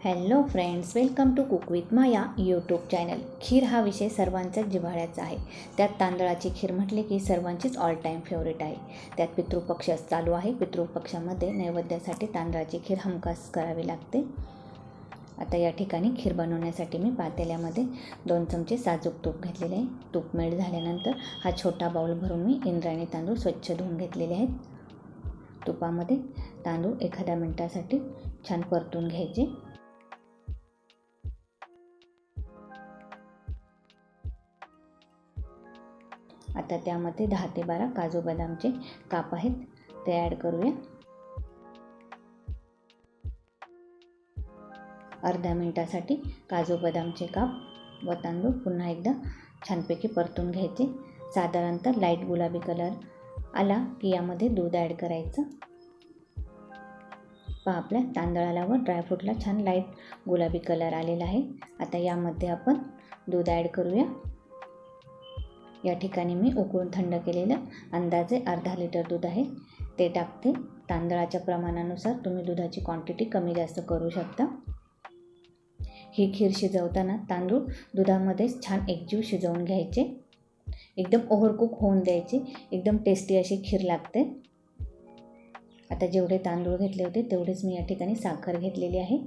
Hello friends, welcome to cook with Maya YouTube channel. Kheer हा विषय सर्वांचाच जिव्हाळ्याचा आहे. त्यात तांदळाची खीर म्हटले की सर्वांचीच ऑल टाईम फेवरेट आहे. त्यात पितृपक्ष चालू आहे. पितृपक्षामध्ये नैवेद्यासाठी तांदळाची खीर हमखास करावी लागते. आता या ठिकाणी खीर बनवण्यासाठी मी पातेल्यामध्ये 2 चमचे साजूक तूप घेतलेले आहे. तूप मेल्ट झाल्यानंतर हा छोटा बाउल भरून मी इंद्रायणी तांदूळ स्वच्छ धुवून घेतलेले आहेत. तुपामध्ये तांदूळ एखाद्या मिनिटासाठी छान परतून घ्यायचे. आता त्यामध्ये 10 ते 12 काजू बदामचे काप आहेत, ते ॲड करूया. अर्ध्या मिनिटासाठी काजू बदामचे काप व तांदूळ पुन्हा एकदा छानपैकी परतून घ्यायचे. साधारणतः लाईट गुलाबी कलर आला की यामध्ये दूध ॲड करायचं. पहा, आपल्या तांदळाला व ड्रायफ्रूटला छान लाईट गुलाबी कलर आलेला आहे. आता यामध्ये आपण दूध ॲड करूया. या ठिकाणी मी उकळून थंड केलेलं अंदाजे अर्धा लिटर दूध आहे, ते टाकते. तांदळाच्या प्रमाणानुसार तुम्ही दुधाची क्वांटिटी कमी जास्त करू शकता. ही खीर शिजवताना तांदूळ दुधामध्ये छान एकजीव शिजवून घ्यायचे. एकदम ओव्हरकुक होऊन द्यायचे. एकदम टेस्टी अशी खीर लागते. आता जेवढे तांदूळ घेतले होते तेवढेच मी या ठिकाणी साखर घेतलेली आहे.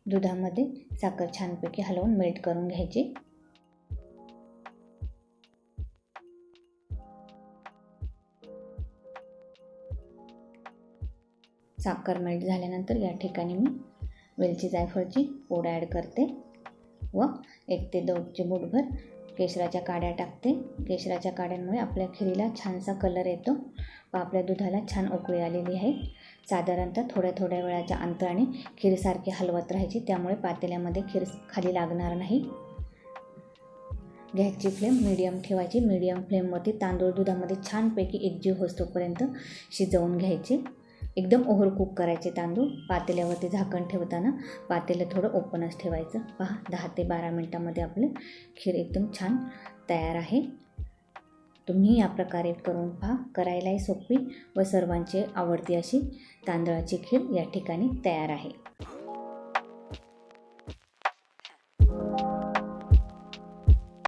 दुधामध्ये साखर छानपैकी हलवून मेल्ट करून घ्यायची. साखर मेल्ट झाल्यानंतर या ठिकाणी मी वेलची जायफळची पूड ॲड करते व 1 ते 2 चिमूटभर केशराच्या काड्या टाकते. केशराच्या काड्यांमुळे आपल्या खिरीला छानसा कलर येतो व आपल्या दुधाला छान उकळी आलेली आहे. साधारणतः थोड्या वेळाच्या अंतराने खीरसारखी हलवत राहायची, त्यामुळे पातेल्यामध्ये खीर खाली लागणार नाही. गॅसची फ्लेम मीडियम ठेवायची. मीडियम फ्लेमवरती तांदूळ दुधामध्ये छानपैकी एकजीव होतोपर्यंत शिजवून घ्यायचे. एकदम ओव्हरकुक करायचे तांदूळ. पातेल्यावरती झाकण ठेवताना पातेलं थोडं ओपनच ठेवायचं. पहा, 10 ते 12 मिनटामध्ये आपलं खीर एकदम छान तयार आहे. तुम्ही या प्रकारे करून पहा. करायलाही सोपी व सर्वांची आवडती अशी तांदळाची खीर या ठिकाणी तयार आहे.